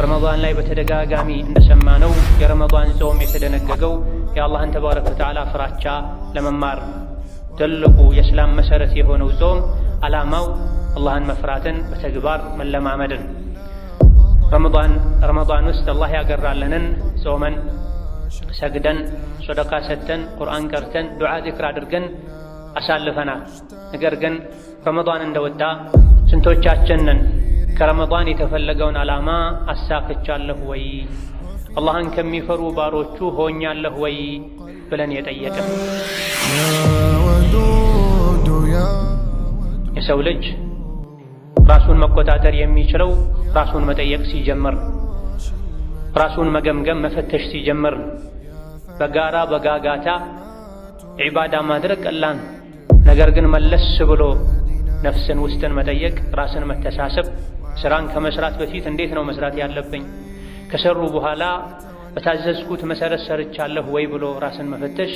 ረመዳን ላይ በተደጋጋሚ እንደሰማነው የረመዳን ጾም የተደነገገው የአላህን ተባረከ ወተዓላ ፍራቻ ለመማር ትልቁ የእስላም መሰረት የሆነው ጾም ዓላማው አላህን መፍራትን በተግባር መለማመድን። ረመዳን ውስጥ አላህ ያገራለንን ጾመን ሰግደን ሶደቃ ሰጥተን ቁርአን ቀርተን ዱዓ ዚክር አድርገን አሳልፈናል። ነገር ግን ረመዳን እንደወጣ ስንቶቻችንን ከረመዳን የተፈለገውን ዓላማ አሳክቻለሁ ወይ፣ አላህን ከሚፈሩ ባሮቹ ሆኛለሁ ወይ ብለን የጠየቅን። የሰው ልጅ ራሱን መቆጣጠር የሚችለው ራሱን መጠየቅ ሲጀምር፣ ራሱን መገምገም መፈተሽ ሲጀምር። በጋራ በጋጋታ ዒባዳ ማድረግ ቀላል፣ ነገር ግን መለስ ብሎ ነፍስን ውስጥን መጠየቅ፣ ራስን መተሳሰብ፣ ስራን ከመስራት በፊት እንዴት ነው መስራት ያለብኝ፣ ከሰሩ በኋላ በታዘዝኩት መሰረት ሰርቻለሁ ወይ ብሎ ራስን መፈተሽ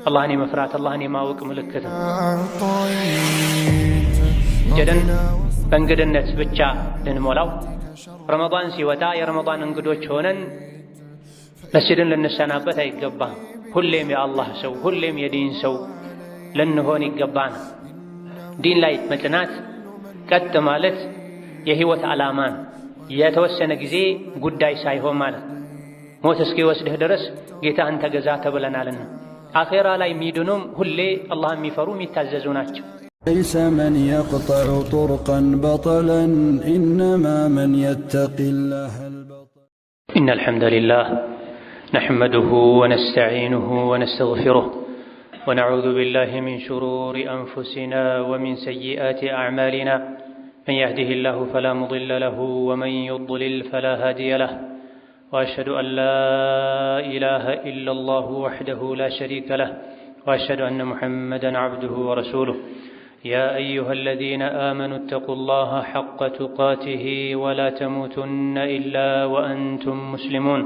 አላህን የመፍራት አላህን የማወቅ ምልክት ነው። ጀደን በእንግድነት ብቻ ልንሞላው ረመዳን ሲወጣ የረመዳን እንግዶች ሆነን መስጂድን ልንሰናበት አይገባም። ሁሌም የአላህ ሰው ሁሌም የዲን ሰው ልንሆን ይገባን። ዲን ላይ መጽናት ቀጥ ማለት የህይወት ዓላማ የተወሰነ ጊዜ ጉዳይ ሳይሆን ማለት ሞት እስኪወስድህ ድረስ ጌታህን ተገዛ ተብለናልና። አኼራ ላይ የሚድኑም ሁሌ አላህ የሚፈሩ የሚታዘዙ ናቸው። ليس من يقطع طرقا بطلا إنما من يتقي الله البطل. إن الحمد لله نحمده ونستعينه ونستغفره ونعوذ بالله من شرور أنفسنا ومن سيئات أعمالنا من يهده الله فلا مضل له ومن يضلل فلا هادي له وأشهد أن لا إله إلا الله وحده لا شريك له وأشهد أن محمدا عبده ورسوله يا أيها الذين آمنوا اتقوا الله حق تقاته ولا تموتن إلا وأنتم مسلمون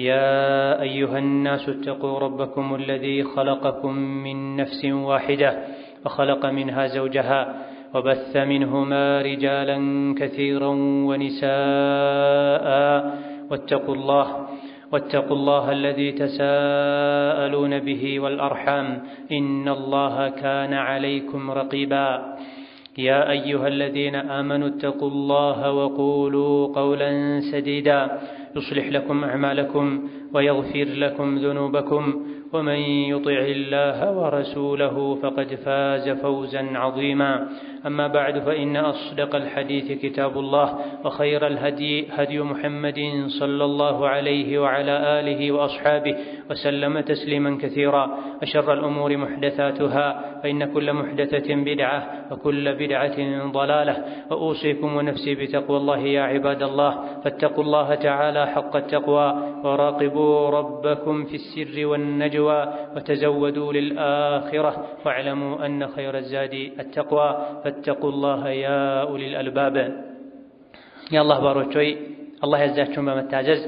يا أيها الناس اتقوا ربكم الذي خلقكم من نفس واحدة وخلق منها زوجها وبث منهما رجالا كثيرا ونساء واتقوا الله الذي تساءلون به والأرحام إن الله كان عليكم رقيبا يا أيها الذين آمنوا اتقوا الله وقولوا قولا سديدا يصلح لكم أعمالكم ويغفر لكم ذنوبكم ومن يطع الله ورسوله فقد فاز فوزا عظيما أما بعد فإن أصدق الحديث كتاب الله وخير الهدي هدي محمد صلى الله عليه وعلى آله وأصحابه وسلم تسليما كثيرا وشر الأمور محدثاتها فإن كل محدثة بدعة وكل بدعة ضلالة وأوصيكم ونفسي بتقوى الله يا عباد الله فاتقوا الله تعالى حق التقوى وراقبوا ربكم في السر والنجوى وتزودوا للآخرة واعلموا أن خير الزاد التقوى فاتقوا الله يا أولي الألباب. يا الله باروچوي الله يزاچون بمتاجز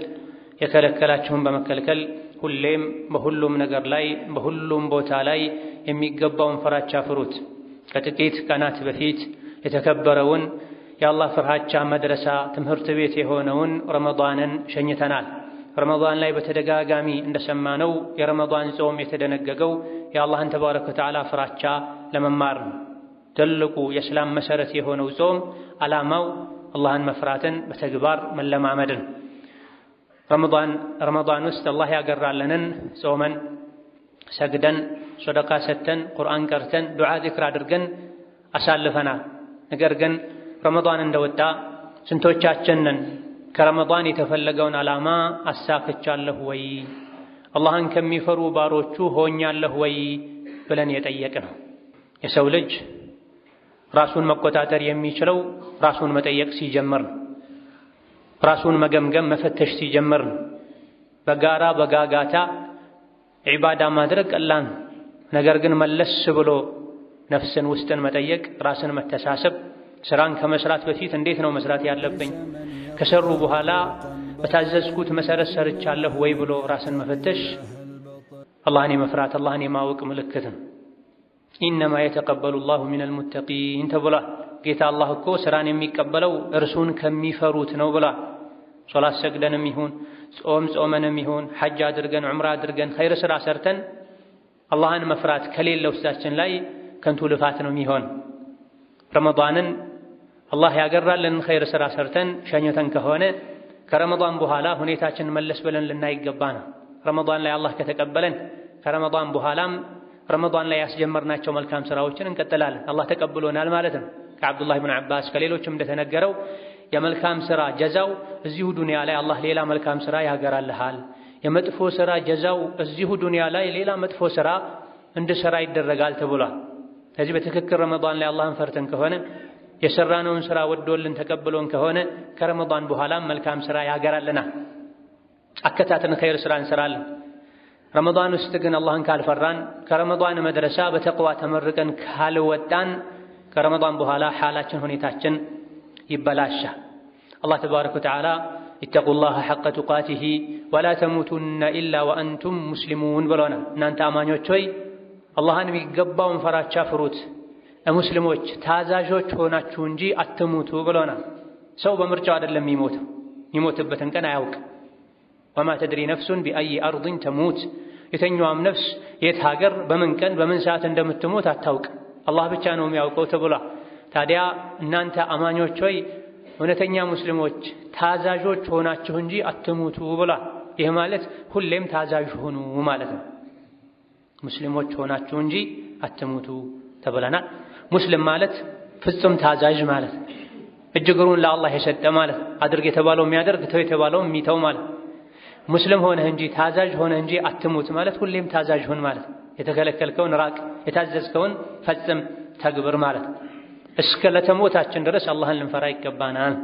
يكلكلاچون بمكلكل ሁሌም በሁሉም ነገር ላይ በሁሉም ቦታ ላይ የሚገባውን ፍራቻ ፍሩት። ከጥቂት ቀናት በፊት የተከበረውን የአላህ ፍርሃቻ መድረሳ ትምህርት ቤት የሆነውን ረመዳንን ሸኝተናል። ረመዳን ላይ በተደጋጋሚ እንደሰማነው የረመዳን ጾም የተደነገገው የአላህን ተባረከ ወተዓላ ፍራቻ ለመማር ነው። ትልቁ የእስላም መሰረት የሆነው ጾም ዓላማው አላህን መፍራትን በተግባር መለማመድን። ረመዳን ውስጥ አላህ ያገራለንን ጾመን ሰግደን ሶደቃ ሰጥተን ቁርአን ቀርተን ዱዓ ዚክር አድርገን አሳልፈናል። ነገር ግን ረመዳን እንደወጣ ስንቶቻችንን ከረመዳን የተፈለገውን ዓላማ አሳክቻለሁ ወይ፣ አላህን ከሚፈሩ ባሮቹ ሆኛለሁ ወይ ብለን የጠየቅን። የሰው ልጅ ራሱን መቆጣጠር የሚችለው ራሱን መጠየቅ ሲጀምር፣ ራሱን መገምገም መፈተሽ ሲጀምር። በጋራ በጋጋታ ዒባዳ ማድረግ ቀላል፣ ነገር ግን መለስ ብሎ ነፍስን ውስጥን መጠየቅ፣ ራስን መተሳሰብ፣ ስራን ከመስራት በፊት እንዴት ነው መስራት ያለብኝ፣ ከሰሩ በኋላ በታዘዝኩት መሰረት ሰርቻለሁ ወይ ብሎ ራስን መፈተሽ አላህን የመፍራት አላህን የማወቅ ምልክት ነው። ኢነማ የተቀበሉ ላሁ ሚነል ሙተቂን ተብሏል። ጌታ አላህ እኮ ስራን የሚቀበለው እርሱን ከሚፈሩት ነው ብሏል። ሶላት ሰግደንም ይሁን ጾም ጾመንም ይሁን ሐጅ አድርገን ዑምራ አድርገን ኸይር ስራ ሰርተን አላህን መፍራት ከሌለ ውስጣችን ላይ ከንቱ ልፋት ነው የሚሆን። ረመዳንን አላህ ያገራልን ኸይር ስራ ሰርተን ሸኝተን ከሆነ ከረመዳን በኋላ ሁኔታችን መለስ ብለን ልናይ ይገባና ረመዳን ላይ አላህ ከተቀበለን ከረመዳን በኋላም ረመዳን ላይ ያስጀመርናቸው መልካም ስራዎችን እንቀጥላለን። አላህ ተቀብሎናል ማለት ነው። ከአብዱላህ ብን አባስ ከሌሎችም እንደተነገረው የመልካም ስራ ጀዛው እዚሁ ዱንያ ላይ አላህ ሌላ መልካም ስራ ያገራልሃል። የመጥፎ ስራ ጀዛው እዚሁ ዱንያ ላይ ሌላ መጥፎ ስራ እንድሰራ ይደረጋል ተብሏል። ስለዚህ በትክክል ረመዳን ላይ አላህን ፈርተን ከሆነ የሰራነውን ስራ ወዶልን ተቀብሎን ከሆነ ከረመዳን በኋላም መልካም ስራ ያገራልናል። አከታተን ኸይር ስራ እንሰራለን። ረመዳን ውስጥ ግን አላህን ካልፈራን ከረመዳን መድረሳ በተቅዋ ተመርቀን ካልወጣን ከረመዳን በኋላ ሓላችን ሁኔታችን ይበላሻል። አላህ ተባረከ ወተዓላ ኢተቁላህ ሐቀ ቱቃቲሂ ወላ ተሙቱነ ኢላ ወአንቱም ሙስሊሙን ብሎናል። እናንተ አማኞች ሆይ አላህን የሚገባውን ፈራቻ ፍሩት፣ ሙስሊሞች ታዛዦች ሆናችሁ እንጂ አትሙቱ ብሎናል። ሰው በምርጫው አይደለም የሚሞተው፣ የሚሞትበትን ቀን አያውቅም። ወማ ተድሪ ነፍሱን ቢአይ አርድን ተሙት፣ የተኛዋም ነፍስ የት ሀገር በምን ቀን በምን ሰዓት እንደምትሞት አታውቅም፣ አላህ ብቻ ነው የሚያውቀው ተብሏል። ታዲያ እናንተ አማኞች ሆይ እውነተኛ ሙስሊሞች ታዛዦች ሆናችሁ እንጂ አትሙቱ ብሏል። ይህ ማለት ሁሌም ታዛዥ ሆኑ ማለት ነው። ሙስሊሞች ሆናችሁ እንጂ አትሙቱ ተብለናል። ሙስሊም ማለት ፍጹም ታዛዥ ማለት ነው። እጅ እግሩን ለአላህ የሰጠ ማለት ነው። አድርግ የተባለው የሚያደርግ ተው የተባለው የሚተው ማለት ነው። ሙስሊም ሆነህ እንጂ ታዛዥ ሆነህ እንጂ አትሙት ማለት ሁሌም ታዛዥ ሁን ማለት ነው። የተከለከልከውን ራቅ፣ የታዘዝከውን ፈጽም ተግብር ማለት ነው። እስከ ለተሞታችን ድረስ አላህን ልንፈራ ይገባናል።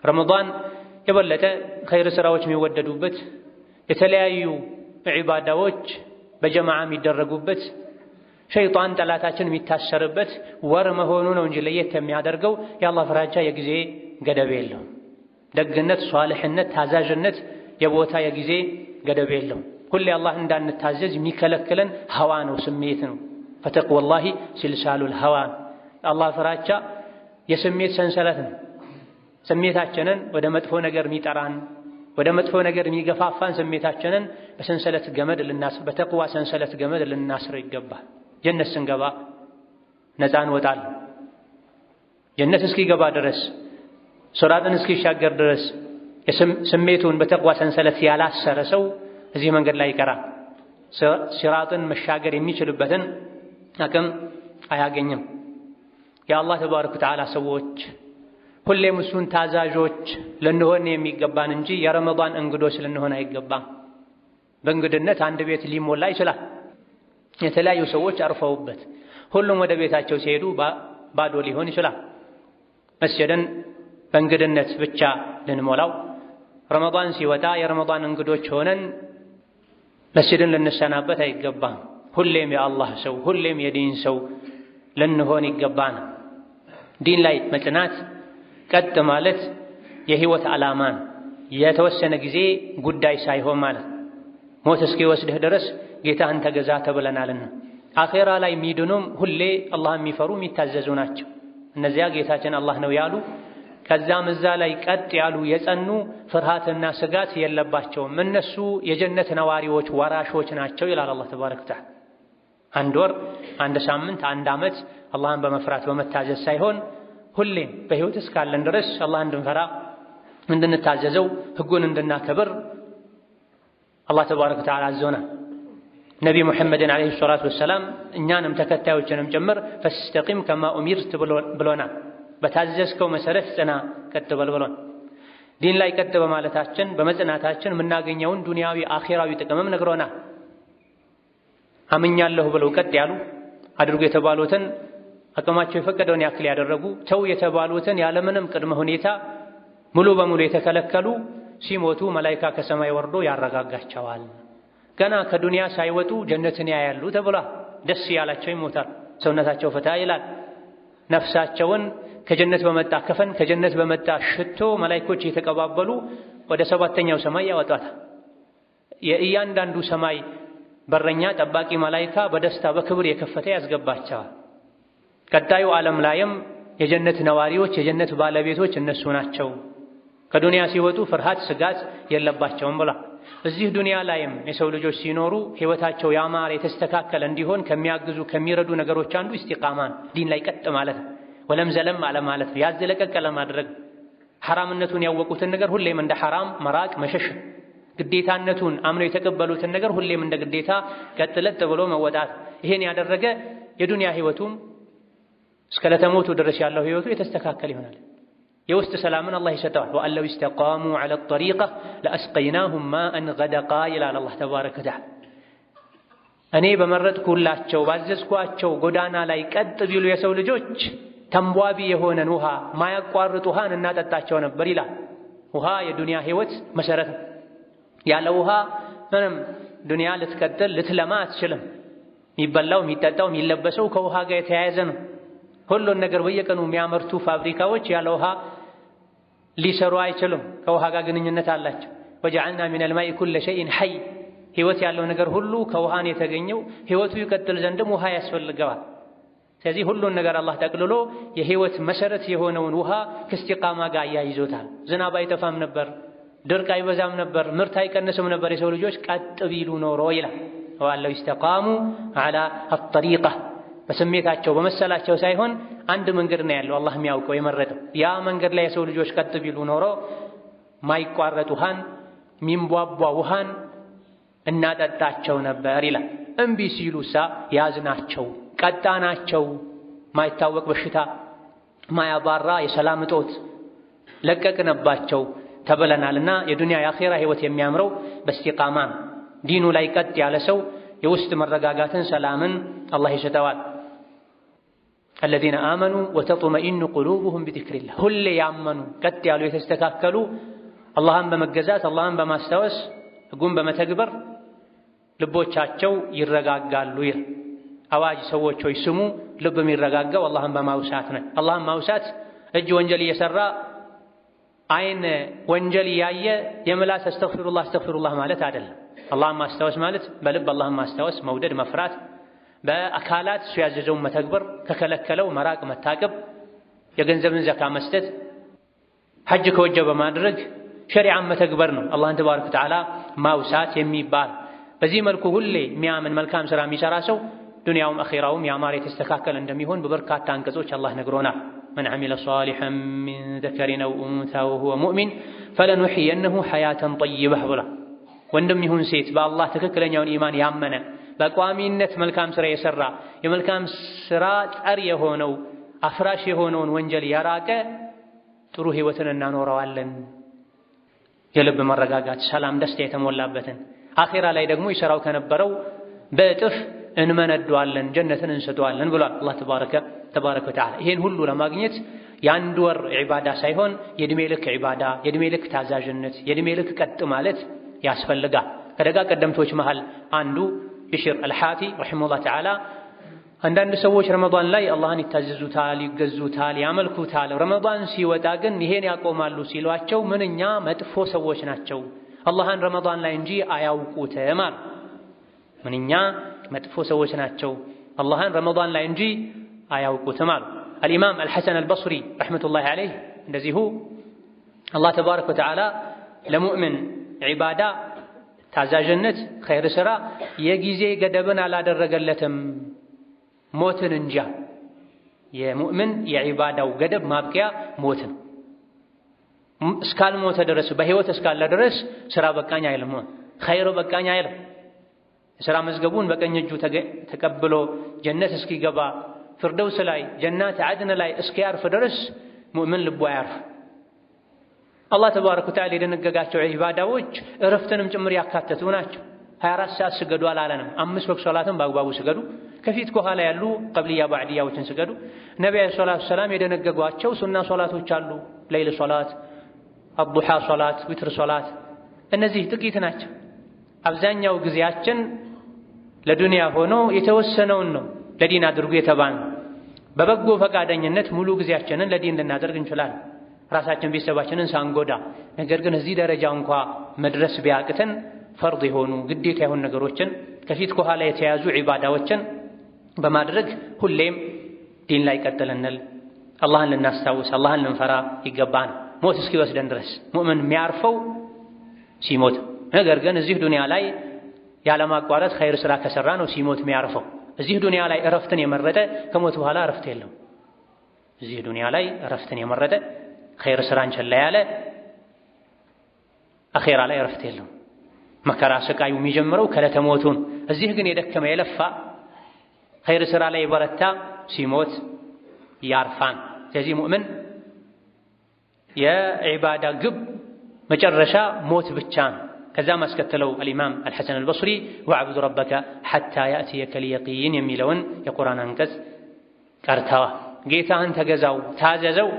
ረመዳን የበለጠ ኸይር ስራዎች የሚወደዱበት፣ የተለያዩ ዒባዳዎች በጀማዓ የሚደረጉበት፣ ሸይጣን ጠላታችን የሚታሰርበት ወር መሆኑ ነው እንጂ ለየት የሚያደርገው የአላህ ፍራቻ የጊዜ ገደብ የለውም። ደግነት፣ ሷልሕነት፣ ታዛዥነት የቦታ የጊዜ ገደብ የለውም። ሁሌ አላህ እንዳንታዘዝ የሚከለክለን ሀዋ ነው፣ ስሜት ነው። ፈተቅወላሂ ሲልሳሉል ሀዋ፣ አላህ ፍራቻ የስሜት ሰንሰለት ነው። ስሜታችንን ወደ መጥፎ ነገር የሚጠራን ወደ መጥፎ ነገር የሚገፋፋን ስሜታችንን በሰንሰለት ገመድ በተቅዋ ሰንሰለት ገመድ ልናስር ይገባል። ጀነት ስንገባ ነፃ እንወጣለን። ጀነት እስኪገባ ድረስ ሶራጥን እስኪሻገር ድረስ ስሜቱን በተቅዋ ሰንሰለት ያላሰረ ሰው እዚህ መንገድ ላይ ይቀራል። ሲራጥን መሻገር የሚችልበትን አቅም አያገኝም። የአላህ ተባረከ ወተዓላ ሰዎች ሁሌም እሱን ታዛዦች ልንሆን የሚገባን እንጂ የረመዳን እንግዶች ልንሆን አይገባም። በእንግድነት አንድ ቤት ሊሞላ ይችላል። የተለያዩ ሰዎች አርፈውበት ሁሉም ወደ ቤታቸው ሲሄዱ ባዶ ሊሆን ይችላል። መስጂድን በእንግድነት ብቻ ልንሞላው፣ ረመዳን ሲወጣ የረመዳን እንግዶች ሆነን መስጂድን ልንሰናበት አይገባም። ሁሌም የአላህ ሰው ሁሌም የዲን ሰው ልንሆን ይገባን። ዲን ላይ መጽናት ቀጥ ማለት የህይወት ዓላማን የተወሰነ ጊዜ ጉዳይ ሳይሆን ማለት ሞት እስኪወስድህ ድረስ ጌታህን ተገዛ ተብለናልና። አኼራ ላይ የሚድኑም ሁሌ አላህ የሚፈሩ የሚታዘዙ ናቸው። እነዚያ ጌታችን አላህ ነው ያሉ ከዛም እዛ ላይ ቀጥ ያሉ የጸኑ ፍርሃትና ስጋት የለባቸውም። እነሱ የጀነት ነዋሪዎች ወራሾች ናቸው ይላል አላህ ተባረከ ወተዓላ። አንድ ወር፣ አንድ ሳምንት፣ አንድ ዓመት አላህን በመፍራት በመታዘዝ ሳይሆን ሁሌም በህይወት እስካለን ድረስ አላህ እንድንፈራ እንድንታዘዘው ህጉን እንድናከብር አላህ ተባረከ ወተዓላ አዞናል። ነቢ ሙሐመድን ዓለይሂ ሰላቱ ወሰላም እኛንም ተከታዮችንም ጭምር ፈስተቂም ከማ ኡሚርት ብሎናል። በታዘዝከው መሰረት ጽና፣ ቀጥ በል ብሎን። ዲን ላይ ቀጥ በማለታችን በመጽናታችን የምናገኘውን ዱንያዊ አኺራዊ ጥቅምም ነግሮናል። አምኛለሁ ብለው ቀጥ ያሉ አድርጎ የተባሉትን አቅማቸው የፈቀደውን ያክል ያደረጉ፣ ተው የተባሉትን ያለምንም ቅድመ ሁኔታ ሙሉ በሙሉ የተከለከሉ ሲሞቱ መላኢካ ከሰማይ ወርዶ ያረጋጋቸዋል። ገና ከዱንያ ሳይወጡ ጀነትን ያያሉ ተብሏል። ደስ ያላቸው ይሞታል፣ ሰውነታቸው ፈታ ይላል። ነፍሳቸውን ከጀነት በመጣ ከፈን ከጀነት በመጣ ሽቶ መላኢኮች የተቀባበሉ ወደ 7ኛው ሰማይ ያወጣታል። የእያንዳንዱ ሰማይ በረኛ ጠባቂ መላኢካ በደስታ በክብር የከፈተ ያስገባቸዋል። ቀጣዩ ዓለም ላይም የጀነት ነዋሪዎች የጀነት ባለቤቶች እነሱ ናቸው። ከዱንያ ሲወጡ ፍርሃት ስጋት የለባቸውም ብሏል። እዚህ ዱንያ ላይም የሰው ልጆች ሲኖሩ ህይወታቸው ያማረ የተስተካከለ እንዲሆን ከሚያግዙ ከሚረዱ ነገሮች አንዱ ኢስቲቃማ ዲን ላይ ቀጥ ማለት ነው። ወለም ዘለም አለ ማለት ነው። ያዘለቀቀ ለማድረግ ሐራምነቱን ያወቁትን ነገር ሁሌም እንደ ሐራም መራቅ መሸሽ፣ ግዴታነቱን አምነው የተቀበሉትን ነገር ሁሌም እንደ ግዴታ ቀጥለጥ ብሎ መወጣት። ይሄን ያደረገ የዱንያ ህይወቱም እስከ ለተሞቱ ድረስ ያለው ህይወቱ የተስተካከለ ይሆናል። የውስጥ ሰላምን አላህ ይሰጠዋል። ወአለው ኢስተቃሙ ዐለ ጠሪቃ ለአስቀይናሁም ማአን ገደቃ ይላል አላህ ተባረከ ወተዓላ። እኔ በመረጥኩላቸው ባዘዝኳቸው ጎዳና ላይ ቀጥ ቢሉ የሰው ልጆች ተንቧቢ የሆነን ውሃ ማያቋርጥ ውሃን እናጠጣቸው ነበር ይላል። ውሃ የዱንያ ህይወት መሰረት ነው። ያለ ውሃ ምንም ዱንያ ልትቀጥል ልትለማ አትችልም። የሚበላው የሚጠጣው የሚለበሰው ከውሃ ጋር የተያያዘ ነው። ሁሉን ነገር በየቀኑ የሚያመርቱ ፋብሪካዎች ያለ ውሃ ሊሰሩ አይችሉም። ከውሃ ጋር ግንኙነት አላቸው። ወጀዐልና ሚነል ማኢ ኩለ ሸይኢን ሐይ፣ ህይወት ያለው ነገር ሁሉ ከውሃን የተገኘው ህይወቱ ይቀጥል ዘንድም ውሃ ያስፈልገዋል። ስለዚህ ሁሉን ነገር አላህ ጠቅልሎ የህይወት መሰረት የሆነውን ውሃ ከኢስቲቃማ ጋር አያይዞታል። ዝናብ አይጠፋም ነበር፣ ድርቅ አይበዛም ነበር፣ ምርት አይቀንስም ነበር የሰው ልጆች ቀጥ ቢሉ ኖሮ ይላል። ወአለው ኢስተቃሙ ዐላ አጠሪቃ፣ በስሜታቸው በመሰላቸው ሳይሆን አንድ መንገድ ነው ያለው አላህ የሚያውቀው የመረጠው። ያ መንገድ ላይ የሰው ልጆች ቀጥ ቢሉ ኖሮ ማይቋረጥ ውሃን ሚንቧቧ ውሃን እናጠጣቸው ነበር ይላል። እምቢ ሲሉሳ ያዝናቸው ቀጣናቸው። ማይታወቅ በሽታ ማያባራ የሰላም እጦት ለቀቅንባቸው ተብለናልና የዱንያ የአኼራ ህይወት የሚያምረው በኢስቲቃማ ዲኑ ላይ ቀጥ ያለ ሰው የውስጥ መረጋጋትን ሰላምን አላህ ይሰጠዋል። الذين آمنوا وتطمئن قلوبهم بذكر الله ሁሌ ያመኑ ቀጥ ያሉ የተስተካከሉ አላህን በመገዛት አላህን በማስታወስ ህጉን በመተግበር ልቦቻቸው ይረጋጋሉ ይላል። አዋጅ ሰዎች ሆይ ስሙ፣ ልብ የሚረጋጋው አላህን በማውሳት ነው። አላህን ማውሳት እጅ ወንጀል እየሰራ አይን ወንጀል እያየ የምላስ አስተግፊሩላህ አስተግፊሩላህ ማለት አይደለም። አላህን ማስታወስ ማለት በልብ አላህን ማስታወስ መውደድ መፍራት፣ በአካላት እሱ ያዘዘውን መተግበር ከከለከለው መራቅ መታቀብ፣ የገንዘብን ዘካ መስጠት፣ ሐጅ ከወጀበ ማድረግ ሸሪዓን መተግበር ነው አላህን ተባረከ ወተዓላ ማውሳት የሚባል። በዚህ መልኩ ሁሌ የሚያምን መልካም ስራ የሚሰራ ሰው ዱንያውም አኺራውም ያማረ የተስተካከለ እንደሚሆን በበርካታ አንቀጾች አላህ ነግሮናል። መን ዐሚለ ሷሊሐን ሚን ዘከሪን አው ኡንሳ ወሁወ ሙእሚን ፈለኑሕየነሁ ሐያተን ጠይበህ ብላ። ወንድም ይሁን ሴት በአላህ ትክክለኛውን ኢማን ያመነ በቋሚነት መልካም ስራ የሰራ የመልካም ስራ ጸር የሆነው አፍራሽ የሆነውን ወንጀል ያራቀ ጥሩ ህይወትን እናኖረዋለን። የልብ መረጋጋት፣ ሰላም፣ ደስታ የተሞላበትን አኺራ ላይ ደግሞ ይሰራው ከነበረው በእጥፍ እንመነዷለን፣ ጀነትን እንሰጠዋለን ብሏል አላህ ተባረከ ወተዓላ። ይሄን ሁሉ ለማግኘት የአንድ ወር ዒባዳ ሳይሆን የእድሜ ልክ ዒባዳ፣ የእድሜ ልክ ታዛዥነት፣ የእድሜ ልክ ቀጥ ማለት ያስፈልጋል። ከደጋ ቀደምቶች መሃል አንዱ ቢሽር አልሓፊ ረሒመሁላህ ተዓላ አንዳንድ ሰዎች ረመዳን ላይ አላህን ይታዘዙታል፣ ይገዙታል፣ ያመልኩታል፣ ረመዳን ሲወጣ ግን ይሄን ያቆማሉ ሲሏቸው ምንኛ መጥፎ ሰዎች ናቸው፣ አላህን ረመዳን ላይ እንጂ አያውቁትም አሉ። ምንኛ መጥፎ ሰዎች ናቸው፣ አላህን ረመዳን ላይ እንጂ አያውቁትም አሉ። አልኢማም አልሐሰን አልበስሪ ረሕመቱላሂ ዐለይህ እንደዚሁ አላህ ተባረከ ወተዓላ ለሙእምን ዒባዳ ታዛዥነት ኸይር ሥራ የጊዜ ገደብን አላደረገለትም ሞትን እንጂ። የሙእምን የዒባዳው ገደብ ማብቂያ ሞት ነው። እስካልሞተ ድረስ በህይወት እስካለ ድረስ ስራ በቃኝ አይልም፣ ኸይር በቃኝ አይልም። የሥራ መዝገቡን በቀኝ እጁ ተቀብሎ ጀነት እስኪገባ ፍርደውስ ላይ ጀናት ዐድን ላይ እስኪያርፍ ድረስ ሙእምን ልቡ አያርፍ። አላህ ተባረከ ወተዓላ የደነገጋቸው ዒባዳዎች እረፍትንም ጭምር ያካተቱ ናቸው። 24 ሰዓት ስገዱ አላለንም። 5 ወቅት ሶላትን በአግባቡ ስገዱ፣ ከፊት ከኋላ ያሉ ቀብልያ ባዕድያዎችን ስገዱ። ነብዩ ሰለላሁ ዐለይሂ ወሰለም የደነገጓቸው ሱና ሶላቶች አሉ። ለይል ሶላት፣ አዱሃ ሶላት፣ ዊትር ሶላት። እነዚህ ጥቂት ናቸው። አብዛኛው ጊዜያችን ለዱንያ ሆኖ የተወሰነውን ነው ለዲን አድርጉ የተባልን። በበጎ ፈቃደኝነት ሙሉ ጊዜያችንን ለዲን ልናደርግ እንችላለን ራሳችን ቤተሰባችንን ሳንጎዳ። ነገር ግን እዚህ ደረጃ እንኳ መድረስ ቢያቅተን ፈርድ የሆኑ ግዴታ የሆኑ ነገሮችን ከፊት ከኋላ የተያዙ ዒባዳዎችን በማድረግ ሁሌም ዲን ላይ ቀጥለናል። አላህን ልናስታውስ አላህን ልንፈራ ይገባን ሞት እስኪወስደን ድረስ። ሙእምን የሚያርፈው ሲሞት፣ ነገር ግን እዚህ ዱንያ ላይ ያለማቋረጥ ኸይር ስራ ከሰራ ነው ሲሞት የሚያርፈው። እዚህ ዱንያ ላይ እረፍትን የመረጠ ከሞት በኋላ እረፍት የለውም። እዚህ ዱንያ ላይ እረፍትን የመረጠ ኸይር ስራን ቸላ ያለ አኼራ ላይ እረፍት የለውም። መከራ ስቃዩ የሚጀምረው ከዕለተ ሞቱን። እዚህ ግን የደከመ የለፋ ኸይር ስራ ላይ የበረታ ሲሞት ያርፋን። ስለዚህ ሙእምን የዒባዳ ግብ መጨረሻ ሞት ብቻ ነው። ከዛም አስከተለው አልኢማም አልሐሰን አልበስሪ ወዕቡድ ረበከ ሐታ ያእትየከል የቂን የሚለውን የቁርአን አንቀጽ ቀርተዋ ጌታህን ተገዛው ታዘዘው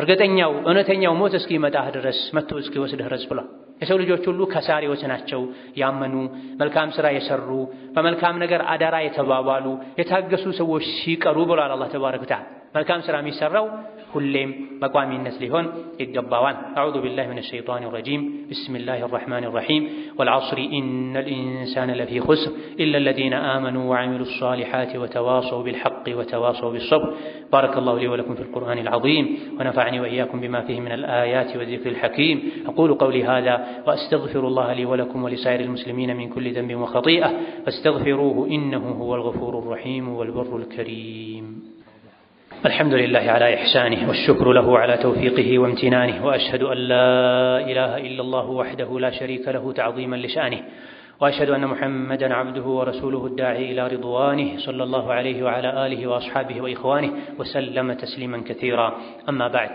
እርግጠኛው እውነተኛው ሞት እስኪመጣህ ድረስ መጥቶ እስኪወስድህ ድረስ ብሏል። የሰው ልጆች ሁሉ ከሳሪዎች ናቸው። ያመኑ መልካም ሥራ የሰሩ በመልካም ነገር አደራ የተባባሉ የታገሱ ሰዎች ሲቀሩ ብሏል አላህ ተባረከ ወተዓላ። መልካም ሥራ የሚሰራው ሁሌም በቋሚነት ሊሆን ይገባዋል። አዑዙ ቢላሂ ሚነ ሸይጣኒ ረጂም ቢስሚላሂ ረሕማኒ ረሒም ወልዐስሪ ኢነል ኢንሳነ ለፊ ኹስር ኢላ ለዚነ አመኑ ወዐሚሉ ሷሊሓቲ ወተዋሰው ቢልሐቅ ወተዋሰው ቢሰብር ባረከላሁ ሊ ወለኩም ፊል ቁርአኒል ዐዚም ወነፈዐኒ ወኢያኩም ቢማ ፊሂ ሚነል አያቲ ወዚክሪል ሐኪም አቁሉ ቀውሊ ሃዛ ወአስተግፊሩላህ ሊ ወለኩም ወሊሳኢሪል ሙስሊሚነ ሚን ኩሊ ዘንቢን ወኸጢአ ፈስተግፊሩሁ ኢነሁ ሁወል ገፉሩር ረሒም ወልበሩል ከሪም። الحمد لله على إحسانه والشكر له على توفيقه وامتنانه وأشهد أن لا إله إلا الله وحده لا شريك له تعظيما لشأنه وأشهد أن محمدا عبده ورسوله الداعي إلى رضوانه صلى الله عليه وعلى آله وأصحابه وإخوانه وسلم تسليما كثيرا. أما بعد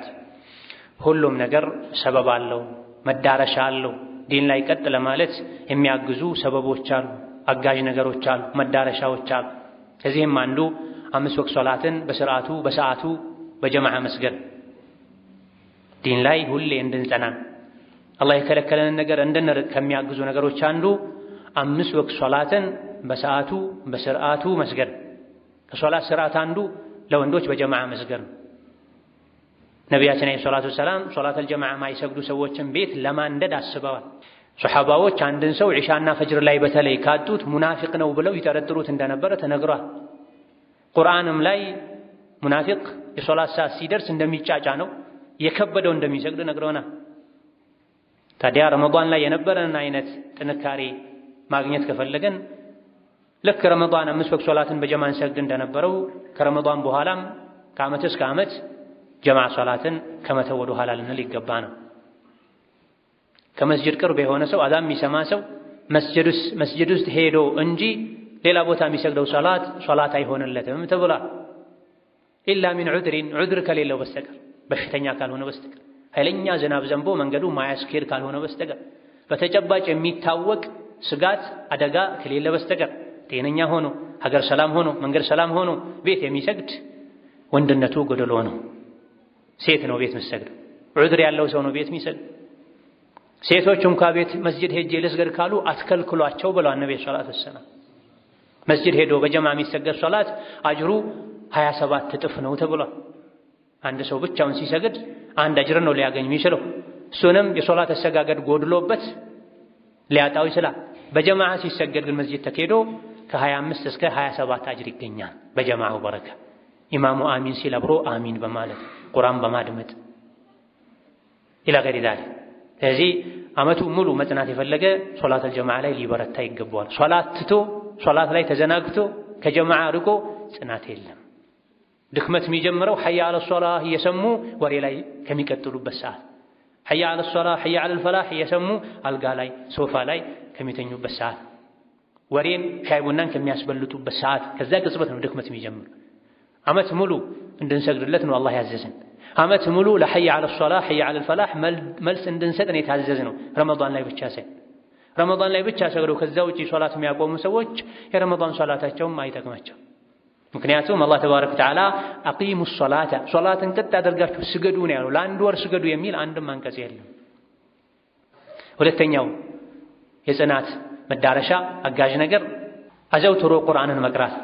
ሁሉም ነገር ሰበብ አለው መዳረሻ አለው። ዲን ላይ ቀጥ ለማለት የሚያግዙ ሰበቦች አሉ፣ አጋዥ ነገሮች አሉ፣ መዳረሻዎች አሉ። ከዚህም አንዱ 5 ወቅት ሶላትን በስርዓቱ በሰዓቱ በጀማዓ መስገድ። ዲን ላይ ሁሌ እንድንጸና አላህ የከለከለንን ነገር እንድንርቅ ከሚያግዙ ነገሮች አንዱ 5 ወቅት ሶላትን በሰዓቱ በስርዓቱ መስገድ። ከሶላት ስርዓት አንዱ ለወንዶች በጀማዓ መስገድ። ነቢያችን አለይሂ ሰላቱ ወሰላም ሶላተል ጀማዓ ማይሰግዱ ሰዎችን ቤት ለማንደድ አስበዋል። ሱሐባዎች አንድን ሰው ዒሻና ፈጅር ላይ በተለይ ካጡት ሙናፊቅ ነው ብለው ይጠረጥሩት እንደነበረ ተነግሯል። ቁርአንም ላይ ሙናፊቅ የሶላት ሰዓት ሲደርስ እንደሚጫጫ ነው የከበደው እንደሚሰግድ ነግሮናል። ታዲያ ረመዳን ላይ የነበረን አይነት ጥንካሬ ማግኘት ከፈለገን ልክ ረመዳን 5 ወቅት ሶላትን በጀማዓ እንሰግድ እንደነበረው ከረመዳን በኋላም ከዓመት እስከ ዓመት ጀማዓ ሶላትን ከመተው ወደ ኋላ ልንል ይገባ ነው። ከመስጂድ ቅርብ የሆነ ሰው አዛን የሚሰማ ሰው መስጂድ ውስጥ ሄዶ እንጂ ሌላ ቦታ የሚሰግደው ሶላት አይሆንለትም ተብሏል። ኢላ ሚን ዑድር ከሌለው በስተቀር በሽተኛ ካልሆነ በስተቀር ኃይለኛ ዝናብ ዘንቦ መንገዱ ማያስኬድ ካልሆነ በስተቀር በተጨባጭ የሚታወቅ ስጋት አደጋ ከሌለ በስተቀር ጤነኛ ሆኖ ሀገር ሰላም ሆኖ መንገድ ሰላም ሆኖ ቤት የሚሰግድ ወንድነቱ ጎደሎ ነው። ሴት ነው ቤት የምትሰግደው፣ ዑድር ያለው ሰው ነው ቤት የሚሰግድ። ሴቶች እንኳ ቤት መስጂድ ሄጄ ልስገድ ካሉ አትከልክሏቸው ብለዋል ነብዩ ሰለላሁ ዐለይሂ ወሰለም። መስጂድ ሄዶ በጀማዓ የሚሰገድ ሶላት አጅሩ 27 እጥፍ ነው ተብሏል። አንድ ሰው ብቻውን ሲሰግድ አንድ አጅር ነው ሊያገኝ የሚችለው። እሱንም የሶላት አሰጋገድ ጎድሎበት ሊያጣው ይችላል። በጀማዓ ሲሰገድ ግን መስጂድ ተኬዶ ከ25 እስከ 27 አጅር ይገኛል በጀማዓው በረካ። ኢማሙ አሚን ሲል አብሮ አሚን በማለት ቁርአን በማድመጥ ኢላ ገይሪ ዛሊክ። ስለዚህ ዓመቱ ሙሉ መጽናት የፈለገ ሶላተል ጀማዓ ላይ ሊበረታ ይገባዋል። ሶላት ትቶ ሶላት ላይ ተዘናግቶ ከጀማዓ ርቆ ጽናት የለም። ድክመት የሚጀምረው ሐያ አለ ሶላህ እየሰሙ ወሬ ላይ ከሚቀጥሉበት ሰዓት፣ ሐያ አለ ሶላህ ሐያ አለ ፈላህ እየሰሙ አልጋ ላይ ሶፋ ላይ ከሚተኙበት ሰዓት፣ ወሬን ሻይ ቡናን ከሚያስበልጡበት ሰዓት፣ ከዛ ቅጽበት ነው ድክመት የሚጀምረው። ዓመት ሙሉ እንድንሰግድለት ነው አላህ ያዘዘን። ዓመት ሙሉ ለሐያ አለ ሶላህ ሐያ አለ ፈላህ መልስ እንድንሰጥ ነው የታዘዝነው። ረመዳን ላይ ብቻ ሳይሆን ረመዳን ላይ ብቻ ሰግደው ከዛ ውጪ ሶላት የሚያቆሙ ሰዎች የረመዳን ሶላታቸውም አይጠቅማቸው። ምክንያቱም አላህ ተባረከ ወተዓላ አቂሙ ሶላተ ሶላትን ቀጥ አድርጋችሁ ስገዱ ነው ያለው። ለአንድ ወር ስገዱ የሚል አንድም አንቀጽ የለም። ሁለተኛው የጽናት መዳረሻ አጋዥ ነገር አዘውትሮ ቁርአንን መቅራት።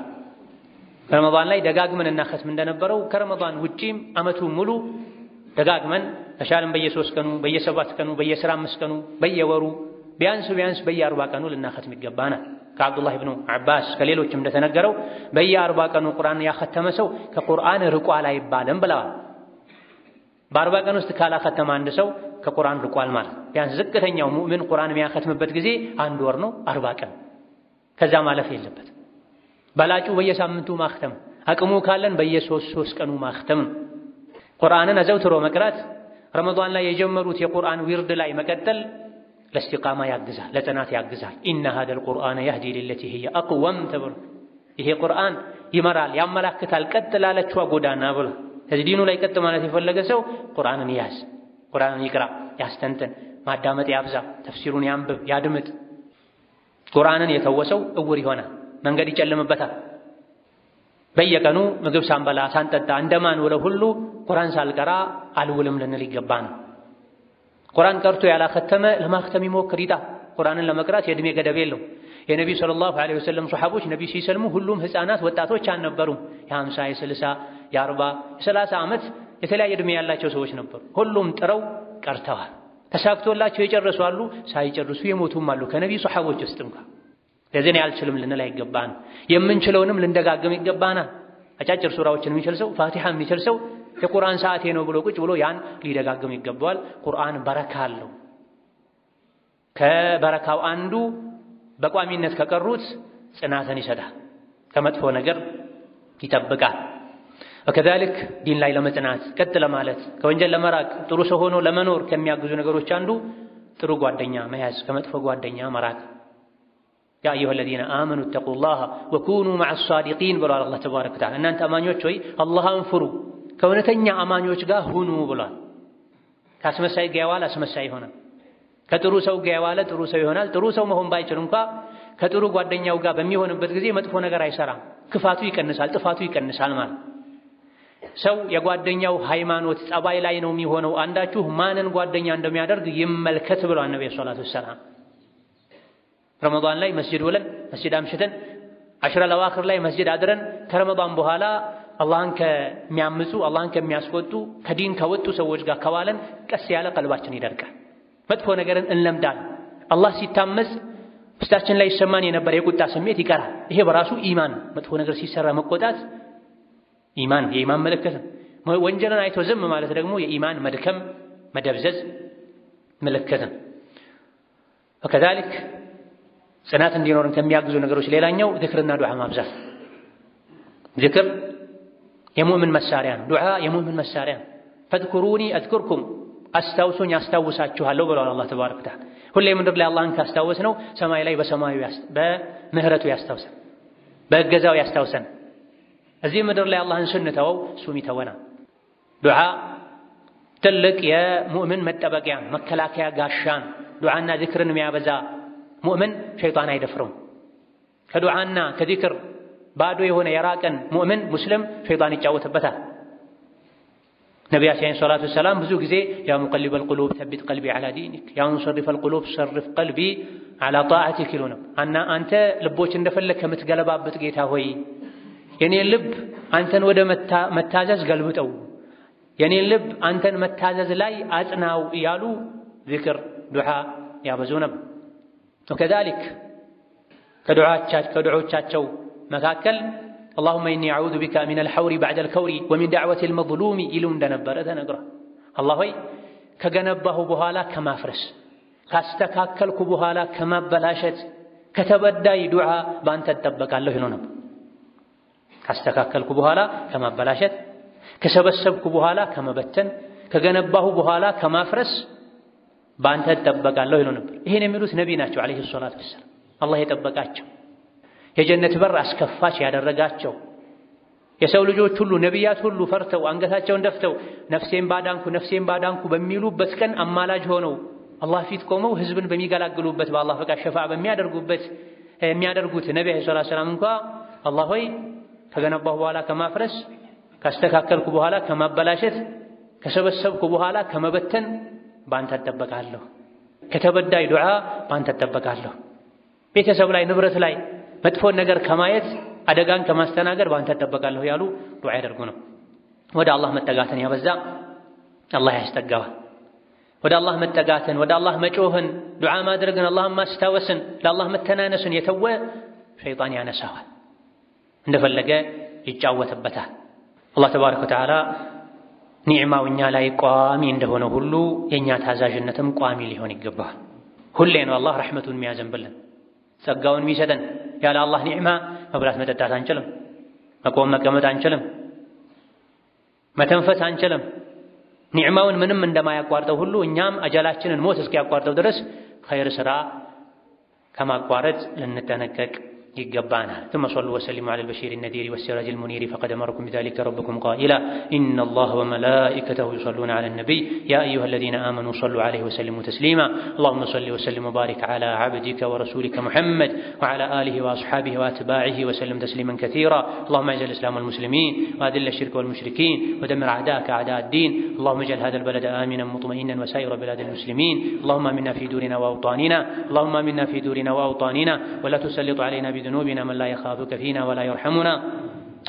ረመዳን ላይ ደጋግመን እናኸትም እንደነበረው ከረመዳን ውጪም ዓመቱ ሙሉ ደጋግመን ተሻለም በየ3 ቀኑ በየ7 ቀኑ በየ15 ቀኑ በየወሩ ቢያንስ በየ40 ቀኑ ልናኸትም ይገባናል። ከአብዱላህ ኢብኑ አባስ ከሌሎችም እንደተነገረው በየ40 ቀኑ ቁርአን ያኸተመ ሰው ከቁርአን ርቋል አይባልም ብለዋል። በ40 ቀን ውስጥ ካላኸተመ አንድ ሰው ከቁርአን ርቋል ማለት። ቢያንስ ዝቅተኛው ሙእሚን ቁርአን የሚያኸትምበት ጊዜ 1 ወር ነው፣ 40 ቀን። ከዛ ማለፍ የለበት። በላጩ በየሳምንቱ ማኽተም፣ አቅሙ ካለን በየ3 ቀኑ ማኽተም። ቁርአንን አዘውትሮ መቅራት ረመዳን ላይ የጀመሩት የቁርአን ዊርድ ላይ መቀጠል ለእስቲቃማ ያግዛል፣ ለጽናት ያግዛል። ኢነ ሃዘል ቁርአነ የህዲ ሊለቲ ሂየ አቅወም ተብሎ ይሄ ቁርአን ይመራል፣ ያመላክታል ቀጥ ላለችዋ ጎዳና ብሎ። ከዚህ ዲኑ ላይ ቀጥ ማለት የፈለገ ሰው ቁርአንን ያዝ፣ ቁርአንን ይቅራ፣ ያስተንትን፣ ማዳመጥ ያብዛ፣ ተፍሲሩን ያንብብ፣ ያድምጥ። ቁርአንን የተወሰው እውር ይሆናል፣ መንገድ ይጨልምበታል። በየቀኑ ምግብ ሳንበላ ሳንጠጣ እንደማን ውለው ሁሉ ቁርአን ሳልቀራ አልውልም ልንል ይገባን። ቁርአን ቀርቶ ያላኸተመ ለማኽተም ይሞክር ይጣ። ቁርአንን ለመቅራት የእድሜ ገደብ የለው። የነቢ ሰለላሁ ዐለይሂ ወሰለም ሱሐቦች ነቢ ሲሰልሙ ሁሉም ህፃናት ወጣቶች አልነበሩም። የ50 የ60 የ40 የ30 ዓመት የተለያየ እድሜ ያላቸው ሰዎች ነበሩ። ሁሉም ጥረው ቀርተዋል። ተሳክቶላቸው የጨረሱ አሉ፣ ሳይጨርሱ የሞቱም አሉ ከነቢ ሱሐቦች ውስጥ እንኳን። ለዚህ ነው አልችልም ልንል አይገባን። የምንችለውንም ልንደጋግም ይገባናል። አጫጭር ሱራዎችን የሚችል ሰው ፋቲሃ የሚችል ሰው የቁርአን ሰዓቴ ነው ብሎ ቁጭ ብሎ ያን ሊደጋግም ይገባዋል። ቁርአን በረካ አለው። ከበረካው አንዱ በቋሚነት ከቀሩት ጽናትን ይሰጣል፣ ከመጥፎ ነገር ይጠብቃል። ወከዛልክ ዲን ላይ ለመጽናት ቀጥ ለማለት ከወንጀል ለመራቅ ጥሩ ሰው ሆኖ ለመኖር ከሚያግዙ ነገሮች አንዱ ጥሩ ጓደኛ መያዝ፣ ከመጥፎ ጓደኛ መራቅ። ያ አዩሀ ለዚነ አመኑ ተቁላህ ወኩኑ መዐ ሳዲቂን ብሏል አላህ ተባረከ ወተዓላ። እናንተ አማኞች ሆይ አላህን ፍሩ ከእውነተኛ አማኞች ጋር ሁኑ ብሏል። ከአስመሳይ ጋር የዋለ አስመሳይ ይሆናል። ከጥሩ ሰው ጋር የዋለ ጥሩ ሰው ይሆናል። ጥሩ ሰው መሆን ባይችል እንኳ ከጥሩ ጓደኛው ጋር በሚሆንበት ጊዜ መጥፎ ነገር አይሰራም፣ ክፋቱ ይቀንሳል፣ ጥፋቱ ይቀንሳል ማለት። ሰው የጓደኛው ሃይማኖት ጸባይ ላይ ነው የሚሆነው። አንዳችሁ ማንን ጓደኛ እንደሚያደርግ ይመልከት ብሏል ነብዩ ሰለላሁ ዐለይሂ ወሰለም። ረመዳን ላይ መስጂድ ውለን መስጂድ አምሽተን አሽረል አዋኺር ላይ መስጂድ አድረን ከረመዳን በኋላ አላህን ከሚያምፁ አላህን ከሚያስቆጡ ከዲን ከወጡ ሰዎች ጋር ከዋለን ቀስ ያለ ቀልባችን ይደርቃል፣ መጥፎ ነገርን እንለምዳለን። አላህ ሲታመጽ ውስጣችን ላይ ይሰማን የነበረ የቁጣ ስሜት ይቀራል። ይሄ በራሱ ኢማን፣ መጥፎ ነገር ሲሰራ መቆጣት ኢማን፣ የኢማን ምልክት ነው። ወንጀልን አይቶ ዝም ማለት ደግሞ የኢማን መድከም መደብዘዝ ምልክት ነው። ወከዛልክ ጽናት እንዲኖርን ከሚያግዙ ነገሮች ሌላኛው ዚክርና ዱዓ ማብዛት። ዚክር የሙእምን መሳሪያ ነው። ዱዓ የሙእምን መሳሪያ ነው። ፈዝኩሩኒ አዝኩርኩም፣ አስታውሱኝ አስታውሳችኋለሁ ብለዋል አላህ ተባረከ ወተዓላ። ሁሌ ምድር ላይ አላህን ካስታወስ ነው ሰማይ ላይ በሰማዩ በምህረቱ ያስታውሰን፣ በእገዛው ያስታውሰን። እዚህ ምድር ላይ አላህን ስንተወው እሱም ይተወናል። ዱዓ ትልቅ የሙእምን መጠበቂያ መከላከያ ጋሻን። ዱዓና ዚክርን የሚያበዛ ሙእምን ሸይጣን አይደፍረውም። ከዱዓና ከዚክር ባዶ የሆነ የራቀን ሙእምን ሙስሊም ሸይጣን ይጫወትበታል። ነቢያችን ሰለላሁ ዐለይሂ ወሰለም ብዙ ጊዜ ያ ሙቀሊበል ቁሉብ ሰቢት ቀልቢ ዐላ ዲኒክ፣ ያ ሙሰሪፈል ቁሉብ ሰሪፍ ቀልቢ ዐላ ጣዓቲክ ይሉ ነው። አንተ ልቦች እንደፈለግ ከምትገለባበት ጌታ ሆይ የኔን ልብ አንተን ወደ መታዘዝ ገልብጠው፣ የኔን ልብ አንተን መታዘዝ ላይ አጽናው እያሉ ዚክር ዱዓ ያበዙ ነበር። ወከዛሊክ ከዱዓዎቻቸው መካከል አላሁመ ኢኒ አዑዙ ቢከ ሚነል ሐውሪ በዕደል ከውሪ ወሚን ዳዕወቲል መዝሉሚ ይሉ እንደነበረ ተነግሯል። አላህ ሆይ ከገነባሁ በኋላ ከማፍረስ፣ ካስተካከልኩ በኋላ ከማበላሸት፣ ከተበዳይ ዱዓ በአንተ እጠበቃለሁ ይሉ ነበር። ካስተካከልኩ በኋላ ከማበላሸት፣ ከሰበሰብኩ በኋላ ከመበተን፣ ከገነባሁ በኋላ ከማፍረስ በአንተ እጠበቃለሁ ይሉ ነበር። ይሄን የሚሉት ነቢ ናቸው አለይሂ ሰላቱ ወሰላም። አላህ የጠበቃቸው የጀነት በር አስከፋች ያደረጋቸው የሰው ልጆች ሁሉ ነቢያት ሁሉ ፈርተው አንገታቸውን ደፍተው ነፍሴን ባዳንኩ በሚሉበት ቀን አማላጅ ሆነው አላህ ፊት ቆመው ህዝብን በሚገላግሉበት በአላህ ፈቃድ ሸፋዓ የሚያደርጉት ነቢ ሰለላሁ ዐለይሂ ወሰለም እንኳ አላህ ሆይ ከገነባሁ በኋላ ከማፍረስ፣ ካስተካከልኩ በኋላ ከማበላሸት፣ ከሰበሰብኩ በኋላ ከመበተን በአንተ እጠበቃለሁ፣ ከተበዳይ ዱዓ በአንተ እጠበቃለሁ፣ ቤተሰብ ላይ ንብረት ላይ መጥፎን ነገር ከማየት አደጋን ከማስተናገድ በአንተ እጠበቃለሁ ያሉ ዱዓ ያደርጉ ነው። ወደ አላህ መጠጋትን ያበዛ አላህ ያስጠጋዋል። ወደ አላህ መጠጋትን፣ ወደ አላህ መጮህን፣ ዱዓ ማድረግን፣ አላህን ማስታወስን፣ ለአላህ መተናነስን የተወ ሸይጣን ያነሳዋል፣ እንደፈለገ ይጫወትበታል። አላህ ተባረከ ወተዓላ ኒዕማው እኛ ላይ ቋሚ እንደሆነ ሁሉ የእኛ ታዛዥነትም ቋሚ ሊሆን ይገባል። ሁሌ ነው አላህ ረሕመቱን የሚያዘንብልን ጸጋውን የሚሰጠን። ያለ አላህ ኒዕማ መብላት መጠጣት አንችልም፣ መቆም መቀመጥ አንችልም፣ መተንፈስ አንችልም። ኒዕማውን ምንም እንደማያቋርጠው ሁሉ እኛም አጀላችንን ሞት እስኪያቋርጠው ድረስ ኸይር ሥራ ከማቋረጥ ልንጠነቀቅ يقبانها. ثم صلوا وسلموا على البشير النذير والسراج المنير فقد أمركم بذلك ربكم قائلا إن الله وملائكته يصلون على النبي يا أيها الذين آمنوا صلوا عليه وسلموا تسليما. اللهم صل وسلم وبارك على عبدك ورسولك محمد وعلى آله وأصحابه وأتباعه وسلم تسليما كثيرا. اللهم اعز الإسلام والمسلمين وأذل الشرك والمشركين ودمر أعداءك أعداء الدين. اللهم اجعل هذا البلد آمنا مطمئنا وسائر بلاد المسلمين. اللهم آمنا في دورنا وأوطاننا، اللهم آمنا في دورنا وأوطاننا ولا تسلط علينا ذنوبنا من لا يخافك فينا ولا يرحمنا.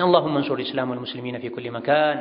اللهم انصر الإسلام والمسلمين في كل مكان،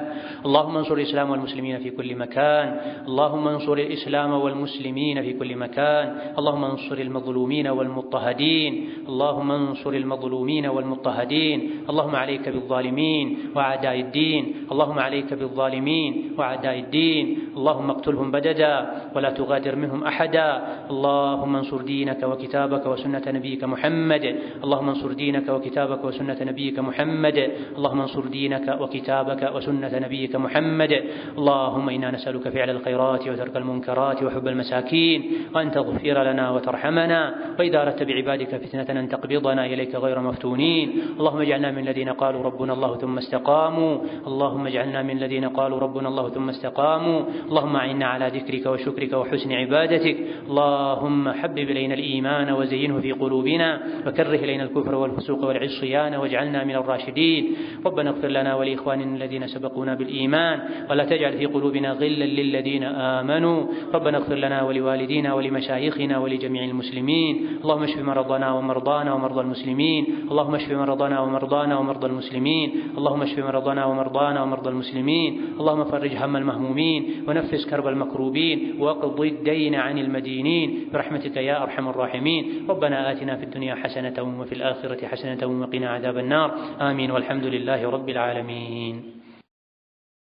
اللهم انصر الإسلام والمسلمين في كل مكان، اللهم انصر الإسلام والمسلمين في كل مكان. اللهم انصر المظلومين والمضطهدين، اللهم انصر المظلومين والمضطهدين. اللهم عليك بالظالمين وأعداء الدين، اللهم عليك بالظالمين وأعداء الدين. اللهم اقتلهم بددا ولا تغادر منهم أحدا. اللهم انصر دينك وكتابك وسنة نبيك محمد، اللهم انصر دينك وكتابك وسنة نبيك محمد، اللهم انصر دينك وكتابك وسنة نبيك محمد. اللهم إنا نسألك فعل الخيرات وترك المنكرات وحب المساكين، وأن تغفر لنا وترحمنا، وإذا أردت بعبادك فتنة أن تقبضنا إليك غير مفتونين. اللهم اجعلنا من الذين قالوا ربنا الله ثم استقاموا، اللهم اجعلنا من الذين قالوا ربنا الله ثم استقاموا. اللهم أعنا على ذكرك وشكرك وحسن عبادتك. اللهم حبب إلينا الإيمان وزينه في قلوبنا، وكره إلينا الكفر والفسوق والعصيان واجعلنا من الراشدين. ربنا اغفر لنا ولإخواننا الذين سبقونا بالإيمان ولا تجعل في قلوبنا غلا للذين آمنوا. ربنا اغفر لنا ولوالدينا ولمشايخنا ولجميع المسلمين. اللهم اشف مرضنا ومرضانا ومرضى المسلمين، اللهم اشف مرضنا ومرضانا ومرضى المسلمين، اللهم اشف مرضنا ومرضانا ومرضى المسلمين. اللهم فرج هم المهمومين ونفس كرب المكروبين واقض الدين عن المدينين برحمتك يا أرحم الراحمين. ربنا آتنا في الدنيا حسنة وفي الآخرة حسنة وقنا عذاب النار. آمين والحمد لله رب العالمين.